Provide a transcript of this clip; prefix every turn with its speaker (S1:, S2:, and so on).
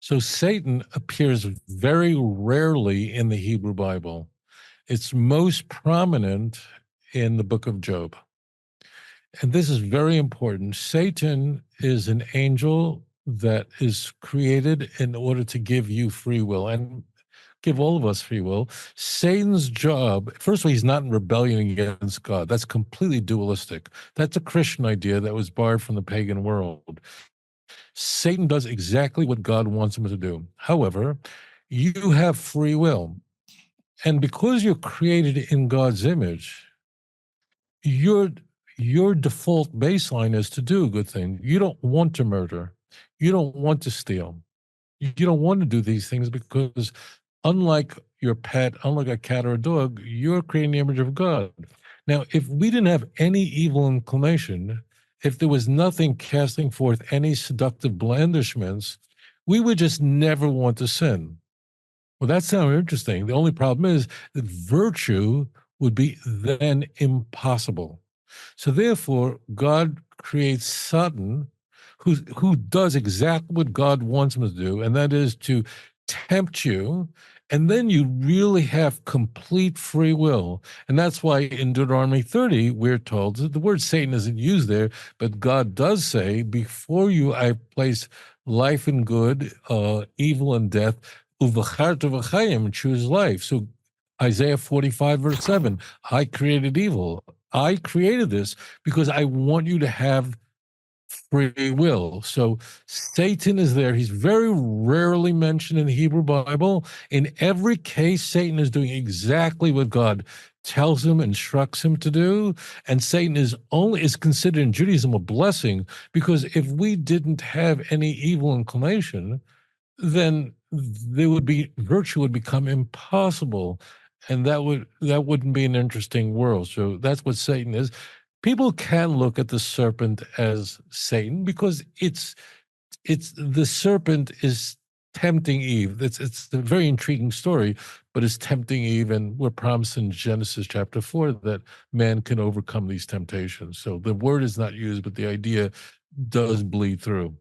S1: So Satan appears very rarely in the Hebrew Bible. It's most prominent in the book of Job. And this is very important. Satan is an angel that is created in order to give you free will and give all of us free will. Satan's job, first of all, he's not in rebellion against God. That's completely dualistic. That's a Christian idea that was borrowed from the pagan world. Satan does exactly what God wants him to do. However, you have free will. And because you're created in God's image, your your default baseline is to do a good thing. You don't want to murder. You don't want to steal. You don't want to do these things because unlike your pet, unlike a cat or a dog, you're creating the image of God. Now, if we didn't have any evil inclination, if there was nothing casting forth any seductive blandishments, we would just never want to sin. Well, that sounds interesting. The only problem is that virtue would be then impossible. So therefore, God creates Satan, who does exactly what God wants him to do, and that is to tempt you. And then you really have complete free will. And that's why in Deuteronomy 30, we're told that the word Satan isn't used there, but God does say, before you I place life and good, evil and death, uvacharta v'chayim, choose life. So Isaiah 45, verse 7, I created evil. I created this because I want you to have free will. So Satan is there. He's very rarely mentioned in the Hebrew Bible. In every case, Satan is doing exactly what God tells him, instructs him to do. And Satan is considered in Judaism a blessing, because if we didn't have any evil inclination, then virtue would become impossible, and that wouldn't be an interesting world. So that's what Satan is. People can look at the serpent as Satan because it's the serpent is tempting Eve. It's a very intriguing story, but it's tempting Eve, and we're promised in Genesis chapter 4 that man can overcome these temptations. So the word is not used, but the idea does bleed through.